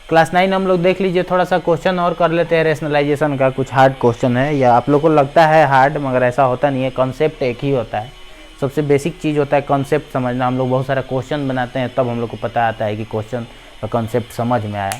Class 9 हम लोग देख लीजिए, थोड़ा सा क्वेश्चन और कर लेते हैं रेशनलाइजेशन का। कुछ हार्ड क्वेश्चन है, या आप लोग को लगता है हार्ड, मगर ऐसा होता नहीं है। कॉन्सेप्ट एक ही होता है, सबसे बेसिक चीज़ होता है कॉन्सेप्ट समझना। हम लोग बहुत सारा क्वेश्चन बनाते हैं, तब हम लोग को पता आता है कि क्वेश्चन का कॉन्सेप्ट समझ में आया,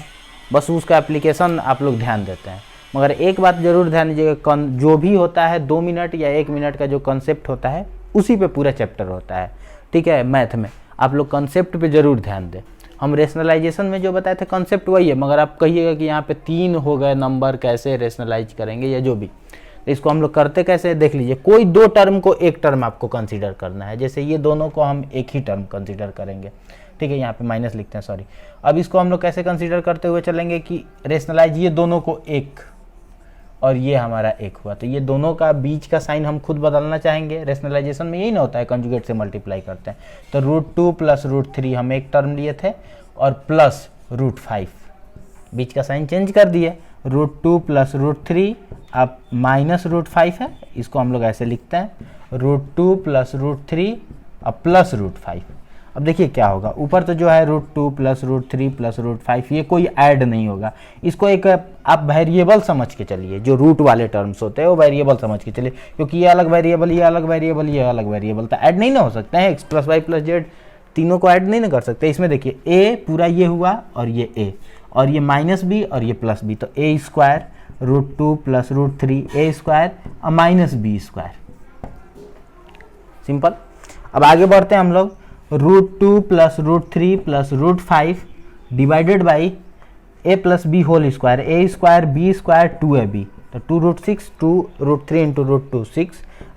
बस उसका एप्लीकेशन आप लोग ध्यान देते हैं। मगर एक बात ज़रूर ध्यान दीजिएगा, जो भी होता है 2 मिनट या 1 मिनट का जो कॉन्सेप्ट होता है उसी पे पूरा चैप्टर होता है, ठीक है। मैथ में आप लोग कॉन्सेप्ट पे ज़रूर ध्यान दें। हम रेशनलाइजेशन में जो बताए थे कॉन्सेप्ट वही है, मगर आप कहिएगा कि यहाँ पे 3 हो गए नंबर, कैसे रेशनलाइज करेंगे या जो भी, तो इसको हम लोग करते कैसे देख लीजिए। कोई 2 टर्म को एक टर्म आपको कंसीडर करना है, जैसे ये दोनों को हम एक ही टर्म कंसीडर करेंगे, ठीक है। यहाँ पे माइनस लिखते हैं, सॉरी। अब इसको हम लोग कैसे कंसीडर करते हुए चलेंगे कि रेशनलाइज ये दोनों को एक और ये हमारा एक हुआ, तो ये दोनों का बीच का साइन हम खुद बदलना चाहेंगे। रेशनलाइजेशन में यही ना होता है, कंजुगेट से मल्टीप्लाई करते हैं। तो √2 + √3 हम एक टर्म लिए थे, और प्लस √5, बीच का साइन चेंज कर दिए। √2 + √3 अब माइनस √5 है, इसको हम लोग ऐसे लिखते हैं √2 + √3 अब प्लस √5। अब देखिए क्या होगा, ऊपर तो जो है √2 + √3 + √5, ये कोई ऐड नहीं होगा। इसको एक आप वेरिएबल समझ के चलिए, जो रूट वाले टर्म्स होते हैं वो वेरिएबल समझ के चलिए, क्योंकि ये अलग वेरिएबल, ये अलग वेरिएबल, ये अलग वेरिएबल, तो ऐड नहीं ना हो सकते हैं। x + y + z तीनों को ऐड नहीं ना कर सकते। इसमें देखिए a पूरा ये हुआ और ये a, और ये -b और ये +b, तो a² √2 + √3 a² और -b²। सिंपल। अब आगे बढ़ते हैं हम लोग। √2 + √3 + √5 divided by a + b whole square, a² b² 2ab, तो 2√6 2√3 × √2 6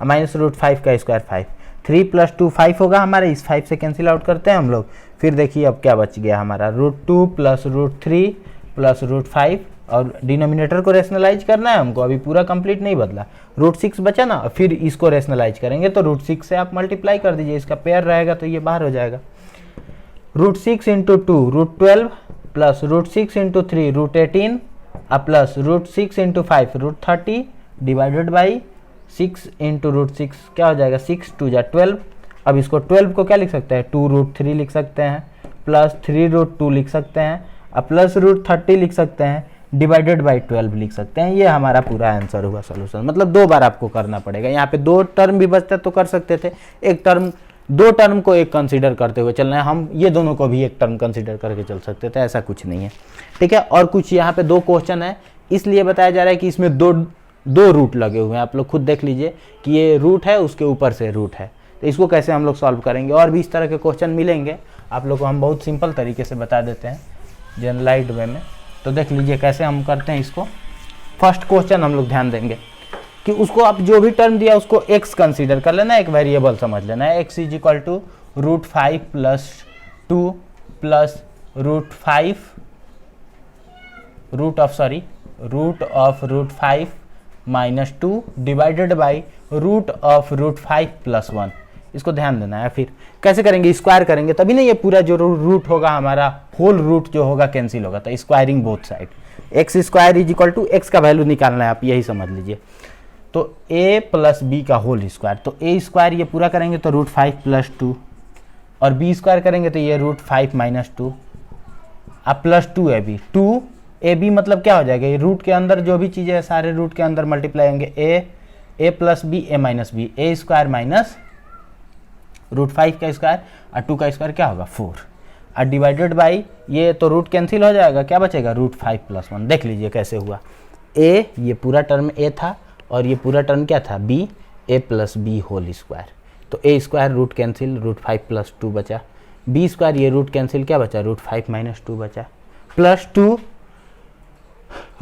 माइनस √5 का स्क्वायर 5, 3 + 2 5 होगा हमारा। इस 5 से कैंसिल आउट करते हैं हम लोग। फिर देखिए अब क्या बच गया हमारा, √2 + √3 + √5, और डिनोमिनेटर को रेशनलाइज करना है हमको, अभी पूरा कंप्लीट नहीं बदला। √6 बचा ना, फिर इसको रेशनलाइज करेंगे तो √6 से आप मल्टीप्लाई कर दीजिए, इसका पेयर रहेगा तो ये बाहर हो जाएगा। √6 × 2 √12 + √6 × 3 √18 प्लस √6 × 5 √30 डिवाइडेड बाई 6 × √6 क्या हो जाएगा, 6 2 जा 12। अब इसको 12 को क्या लिख सकते हैं, 2 √3 लिख सकते हैं, प्लस 3 √2 लिख सकते हैं, अब प्लस √30 लिख सकते हैं, डिवाइडेड बाई 12 लिख सकते हैं। ये हमारा पूरा आंसर हुआ सोल्यूशन। मतलब 2 बार आपको करना पड़ेगा। यहाँ पे 2 टर्म भी बचता तो कर सकते थे, एक टर्म 2 टर्म को एक कंसीडर करते हुए चलना है। हम ये दोनों को भी एक टर्म कंसीडर करके चल सकते थे, ऐसा कुछ नहीं है, ठीक है। और कुछ यहाँ पे 2 क्वेश्चन है, इसलिए बताया जा रहा है कि इसमें दो रूट लगे हुए हैं। आप लोग खुद देख लीजिए कि ये रूट है, उसके ऊपर से रूट है, तो इसको कैसे हम लोग सॉल्व करेंगे। और भी इस तरह के क्वेश्चन मिलेंगे आप लोग को, हम बहुत सिंपल तरीके से बता देते हैं जनरलाइज्ड वे में। तो देख लीजिए कैसे हम करते हैं इसको। फर्स्ट क्वेश्चन हम लोग ध्यान देंगे कि उसको आप जो भी टर्म दिया उसको x कंसीडर कर लेना, एक वेरिएबल समझ लेना है। x = √5 + 2 plus √5 -2 divided by √5 + 1। इसको ध्यान देना है। फिर कैसे करेंगे, स्क्वायर करेंगे, तभी ना ये पूरा जो रूट होगा हमारा, होल रूट जो होगा कैंसिल होगा, तो squaring both side. x² = x का वैल्यू निकालना है, आप यही समझ लीजिए। तो a + b का होल स्क्वायर, तो a² ये पूरा करेंगे तो √5 + 2, और b² करेंगे तो ये √5 - 2 अब प्लस 2ab। 2ab मतलब क्या हो जाएगा, ये रूट के अंदर जो भी चीज़ें है सारे रूट के अंदर मल्टीप्लाई होंगे। a + b a - b, a² - √5 का स्क्वायर और 2 का स्क्वायर क्या होगा 4, और डिवाइडेड बाई ये तो रूट कैंसिल हो जाएगा, क्या बचेगा √5 + 1। देख लीजिए कैसे हुआ, a ये पूरा टर्म a था और ये पूरा टर्म क्या था b, a + b whole square, तो a² रूट कैंसिल √5 + 2 बचा, b² ये रूट कैंसिल क्या बचा √5 - 2 बचा, plus 2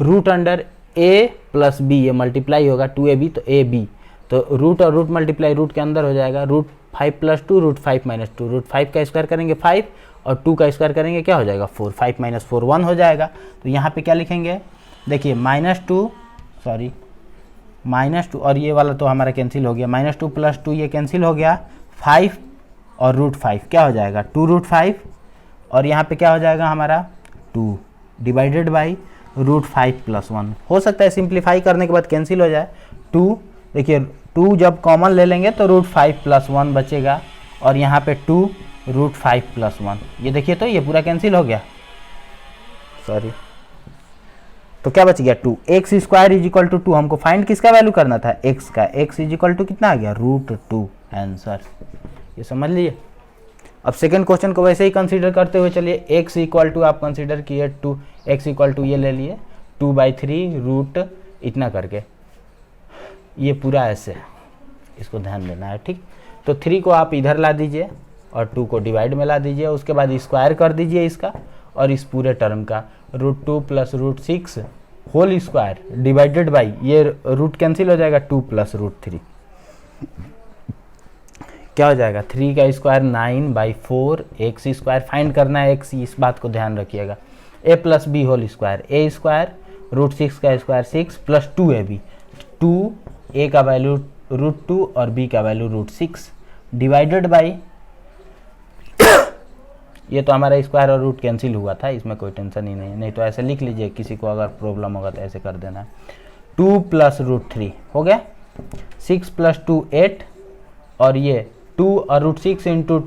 root under a + b ये मल्टीप्लाई होगा 2ab तो ab, तो रूट और रूट मल्टीप्लाई रूट के अंदर हो जाएगा, √5 + 2 √5 - 2, √5 का स्क्वायर करेंगे 5 और 2 का स्क्वायर करेंगे क्या हो जाएगा 4, 5 - 4 1 हो जाएगा। तो यहाँ पे क्या लिखेंगे, देखिए -2 और ये वाला तो हमारा कैंसिल हो गया, -2 + 2 ये कैंसिल हो गया, 5 और √5 क्या हो जाएगा 2 √5, और यहाँ पे क्या हो जाएगा हमारा 2 डिवाइडेड बाई √5 + 1। हो सकता है सिंप्लीफाई करने के बाद कैंसिल हो जाए 2, देखिए 2 जब कॉमन ले लेंगे तो √5 + 1 बचेगा, और यहाँ पे 2 √5 + 1, ये देखिए तो ये पूरा कैंसिल हो गया, सॉरी, तो क्या बच गया 2, x square is equal to 2, हमको फाइंड किसका वैल्यू करना था, एक्स का, एक्स इज इक्वल टू कितना आ गया √2 आंसर, ये समझ लीजिए। अब सेकंड क्वेश्चन को वैसे ही कंसीडर करते हुए चलिए, एक्स इक्वल टू आप कंसीडर किए 2, एक्स इक्वल टू ये ले लिए 2/3 रूट इतना करके, ये पूरा ऐसे, इसको ध्यान देना है, ठीक। तो 3 को आप इधर ला दीजिए और 2 को डिवाइड में ला दीजिए, उसके बाद स्क्वायर कर दीजिए इसका और इस पूरे टर्म का, √2 + √6 होल स्क्वायर डिवाइडेड बाई, ये रूट कैंसिल हो जाएगा, 2 + √3 क्या हो जाएगा, 3 का स्क्वायर 9/4, एक्स स्क्वायर फाइंड करना है एक्स, इस बात को ध्यान रखिएगा, a + b whole square, a square √6 का स्क्वायर 6 + 2ab, 2 a का वैल्यू √2 और b का वैल्यू √6 डिवाइडेड बाई, ये तो हमारा स्क्वायर और रूट कैंसिल हुआ था, इसमें कोई टेंशन ही नहीं, नहीं तो ऐसे लिख लीजिए, किसी को अगर प्रॉब्लम होगा तो ऐसे कर देना, 2 + √3 हो गया, 6 + 2 8 और ये 2 और √6 इंटू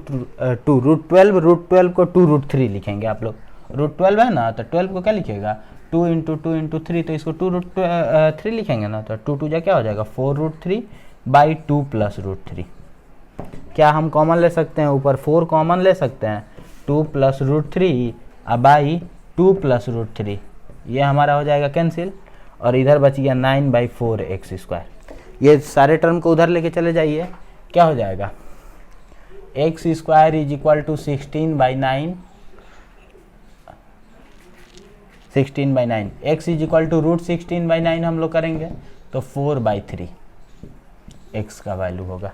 2 √12, √12 को 2 √3 लिखेंगे आप लोग, √12 है ना, तो 12 को क्या लिखेगा 2 इंटू 2 इंटू 3, तो इसको 2 √3 लिखेंगे ना, तो 2 2 जा क्या हो जाएगा 4 √3/2 + √3, क्या हम कॉमन ले सकते हैं, ऊपर 4 कॉमन ले सकते हैं, 2 + √3 बाई 2 + √3, ये हमारा हो जाएगा कैंसिल, और इधर बच गया 9/4 एक्स स्क्वायर, ये सारे टर्म को उधर लेके चले जाइए, क्या हो जाएगा x square is equal to 16/9, 16/9, x is equal to √16/9 हम लोग करेंगे तो 4/3 एक्स का वैल्यू होगा,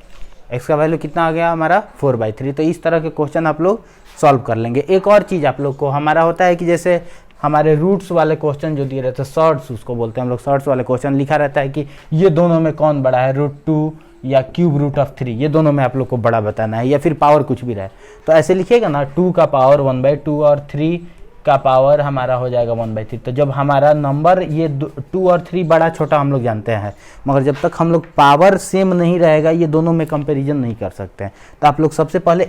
एक्स का वैल्यू कितना आ गया हमारा 4/3। तो इस तरह के क्वेश्चन आप लोग सॉल्व कर लेंगे। एक और चीज़ आप लोग को हमारा होता है कि जैसे हमारे रूट्स वाले क्वेश्चन जो दिए रहते हैं, शॉर्ट्स उसको बोलते हैं हम लोग, शॉर्ट्स वाले क्वेश्चन लिखा रहता है कि ये दोनों में कौन बड़ा है, √2 या ³ √3, ये दोनों में आप लोग को बड़ा बताना है, या फिर पावर कुछ भी रहे, तो ऐसे लिखिएगा ना, 2 का पावर 1/2 और 3 का पावर हमारा हो जाएगा 1/3। तो जब हमारा नंबर ये 2 और 3 बड़ा छोटा हम लोग जानते हैं, मगर जब तक हम लोग पावर सेम नहीं रहेगा ये दोनों में कंपैरिजन नहीं कर सकते हैं। तो आप लोग सबसे पहले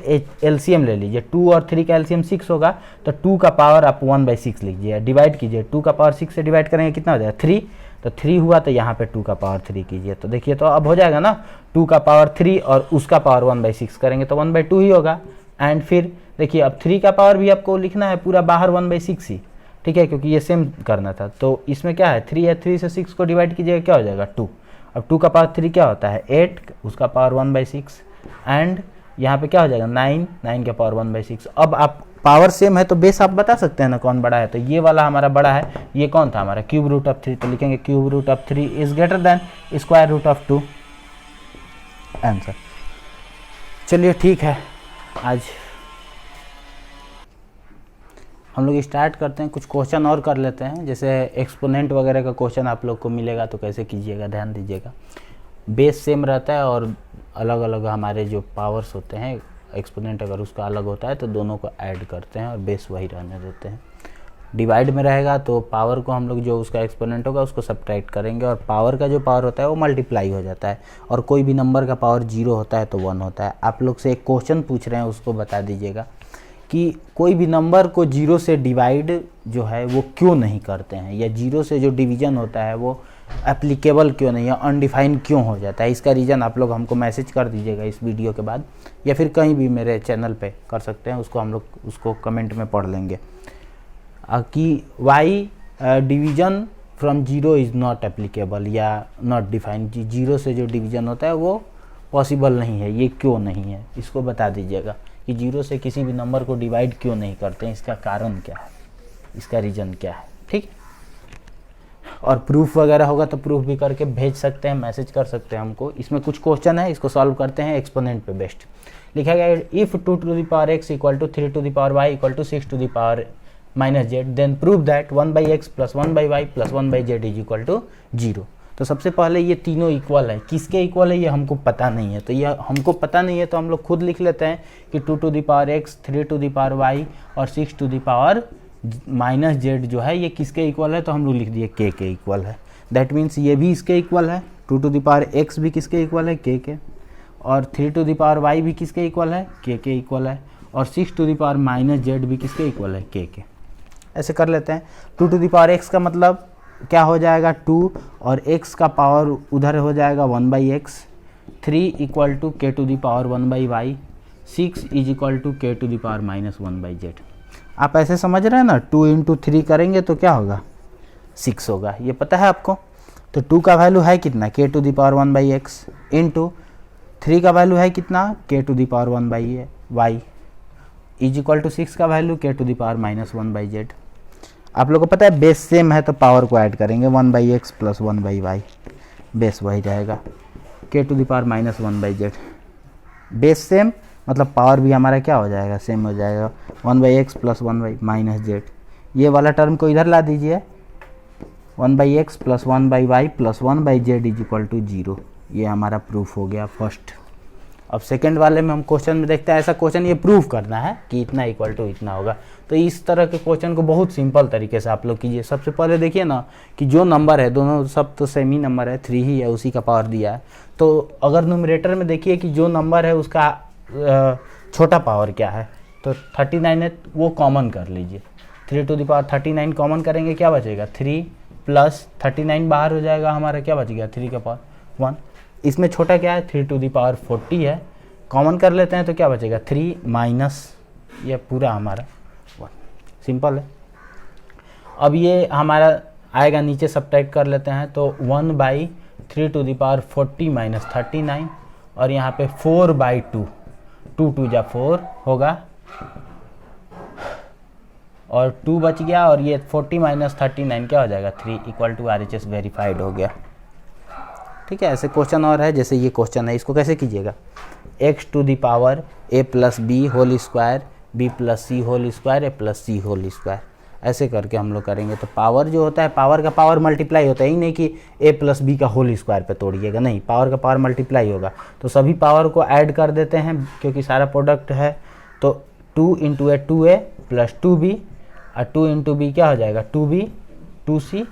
एलसीएम ले लीजिए, 2 और 3 का एलसीएम 6 होगा, तो 2 का पावर आप 1/6 लीजिए, डिवाइड कीजिए, 2 का पावर 6 से डिवाइड करेंगे कितना हो जाएगा 3, तो 3 हुआ, तो यहाँ पे 2 का पावर 3 कीजिए, तो देखिए तो अब हो जाएगा ना 2 का पावर 3 और उसका पावर 1/6 करेंगे तो 1/2 ही होगा। एंड फिर देखिए अब 3 का पावर भी आपको लिखना है पूरा बाहर 1/6 ही, ठीक है, क्योंकि ये सेम करना था। तो इसमें क्या है 3 है, 3 से 6 को डिवाइड कीजिएगा क्या हो जाएगा 2, अब 2 का पावर 3 क्या होता है 8, उसका पावर 1/6, एंड यहाँ पे क्या हो जाएगा 9, 9 का पावर 1/6। अब आप पावर सेम है तो बेस आप बता सकते हैं ना कौन बड़ा है, तो ये वाला हमारा बड़ा है, ये कौन था हमारा ³ √3, तो लिखेंगे ³ √3 इज ग्रेटर देन √2 आंसर। चलिए ठीक है, आज हम लोग स्टार्ट करते हैं, कुछ क्वेश्चन और कर लेते हैं, जैसे एक्सपोनेंट वगैरह का क्वेश्चन आप लोग को मिलेगा तो कैसे कीजिएगा ध्यान दीजिएगा, बेस सेम रहता है और अलग अलग हमारे जो पावर्स होते हैं, एक्सपोनेंट अगर उसका अलग होता है तो दोनों को ऐड करते हैं और बेस वही रहने देते हैं। डिवाइड में रहेगा तो पावर को हम लोग जो उसका एक्सपोनेंट होगा उसको सब्ट्रैक्ट करेंगे, और पावर का जो पावर होता है वो मल्टीप्लाई हो जाता है, और कोई भी नंबर का पावर 0 होता है तो 1 होता है। आप लोग से एक क्वेश्चन पूछ रहे हैं, उसको बता दीजिएगा कि कोई भी नंबर को 0 से डिवाइड जो है वो क्यों नहीं करते हैं, या 0 से जो डिवीज़न होता है वो एप्लीकेबल क्यों नहीं है, अनडिफाइन क्यों हो जाता है। इसका रीज़न आप लोग हमको मैसेज कर दीजिएगा इस वीडियो के बाद, या फिर कहीं भी मेरे चैनल पे कर सकते हैं, उसको हम लोग उसको कमेंट में पढ़ लेंगे कि why division from 0 is not applicable या नॉट डिफाइंड, 0 से जो डिवीज़न होता है वो पॉसिबल नहीं है, ये क्यों नहीं है, इसको बता दीजिएगा कि 0 से किसी भी नंबर को डिवाइड क्यों नहीं करते हैं, इसका कारण क्या है, इसका रीज़न क्या है, ठीक। और प्रूफ वगैरह होगा तो प्रूफ भी करके भेज सकते हैं, मैसेज कर सकते हैं हमको। इसमें कुछ क्वेश्चन है, इसको सॉल्व करते हैं एक्सपोनेंट पे बेस्ट। लिखा गया if 2⁻x = 3⁻y = 6⁻−z then prove that 1/x + 1/y + 1/z = 0। तो सबसे पहले ये तीनों इक्वल है, किसके इक्वल है ये हमको पता नहीं है, तो ये हमको पता नहीं है तो हम लोग खुद लिख लेते हैं कि 2⁻x 3⁻y और 6⁻−z जो है ये किसके इक्वल है, तो हम लोग लिख दिए k के इक्वल है। दैट मीन्स ये भी इसके इक्वल है, 2⁻x भी किसके इक्वल है k के, और 3⁻y भी किसके इक्वल है k के इक्वल है, और 6⁻−z भी किसके इक्वल है k के। ऐसे कर लेते हैं। 2 टू द पावर x का मतलब क्या हो जाएगा 2, और x का पावर उधर हो जाएगा 1/x, 3 equal to k to the power 1/y, 6 is equal to k to the power -1/z। आप ऐसे समझ रहे हैं ना, 2 इंटू 3 करेंगे तो क्या होगा 6 होगा, ये पता है आपको। तो 2 का वैल्यू है कितना k to the power 1/x, into 3 का वैल्यू है कितना k to the power 1/y, is equal to 6 का value k to the power -1/z। आप लोगों को पता है बेस सेम है तो पावर को ऐड करेंगे, 1/x प्लस 1/y, बेस वही रहेगा k to the power -1/z। Base same मतलब पावर भी हमारा क्या हो जाएगा, सेम हो जाएगा, 1/x प्लस 1/-z। ये वाला टर्म को इधर ला दीजिए, 1/x plus 1/y plus 1/z is equal to 0। ये हमारा प्रूफ हो गया फर्स्ट। अब सेकंड वाले में हम क्वेश्चन में देखते हैं, ऐसा क्वेश्चन ये प्रूफ करना है कि इतना इक्वल टू इतना होगा। तो इस तरह के क्वेश्चन को बहुत सिंपल तरीके से आप लोग कीजिए। सबसे पहले देखिए ना कि जो नंबर है, दोनों सब तो सेम ही नंबर है, 3 ही है, उसी का पावर दिया है। तो अगर न्यूमरेटर में देखिए कि जो नंबर है उसका छोटा पावर क्या है, तो 39 है, वो कॉमन कर लीजिए। 3 टू द पावर 39 कॉमन करेंगे, क्या बचेगा 3 प्लस 39 बाहर हो जाएगा हमारा, क्या बच गया 3 का पावर 1। इसमें छोटा क्या है 3 टू द पावर 40 है, कॉमन कर लेते हैं तो क्या बचेगा 3 माइनस ये पूरा हमारा 1। सिंपल है। अब ये हमारा आएगा नीचे, सब्ट्रैक्ट कर लेते हैं तो 1/3 टू द पावर 40 माइनस 39, और यहाँ पे 4/2, 2 2 जा 4 होगा, और 2 बच गया, और ये 40 माइनस 39 क्या हो जाएगा 3 इक्वल टू RHS वेरीफाइड हो गया। ठीक है। ऐसे क्वेश्चन और है, जैसे ये क्वेश्चन है, इसको कैसे कीजिएगा, x to the power a plus b whole square, b plus c whole square, a plus c whole square, ऐसे करके हम लोग करेंगे। तो पावर जो होता है, पावर का पावर मल्टीप्लाई होता है, ही नहीं कि a प्लस बी का होल स्क्वायर पे तोड़िएगा, नहीं, पावर का पावर मल्टीप्लाई होगा। तो सभी पावर को ऐड कर देते हैं क्योंकि सारा प्रोडक्ट है। तो 2 इंटू ए 2a प्लस 2b, और 2 इंटू बी क्या हो जाएगा 2b 2c,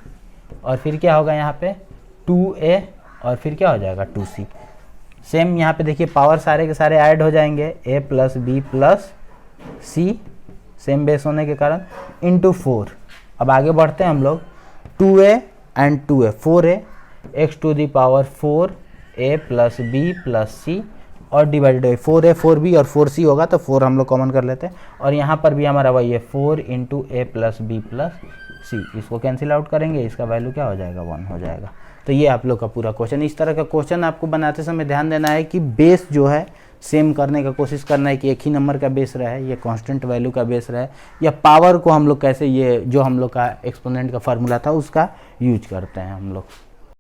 और फिर क्या होगा यहाँ पे 2a, और फिर क्या हो जाएगा 2c। सेम यहाँ पे देखिए पावर सारे के सारे ऐड हो जाएंगे, a plus B plus c, same base होने के कारण, इंटू 4। अब आगे बढ़ते हैं हम लोग, 2a and 2a 4a, x to the power 4a plus B plus C, और डिवाइडेड है 4a 4b और 4c होगा, तो 4 हम लोग कॉमन कर लेते हैं, और यहाँ पर भी हमारा वही है 4 into a plus B plus C. इसको कैंसिल आउट करेंगे, इसका वैल्यू क्या हो जाएगा 1 हो जाएगा। तो ये आप लोग का पूरा क्वेश्चन। इस तरह का क्वेश्चन आपको बनाते समय ध्यान देना है कि बेस जो है सेम करने का कोशिश करना है, कि एक ही नंबर का बेस रहे, ये कांस्टेंट वैल्यू का बेस रहे, या पावर को हम लोग कैसे, ये जो हम लोग का एक्सपोनेंट का फार्मूला था उसका यूज करते हैं हम लोग।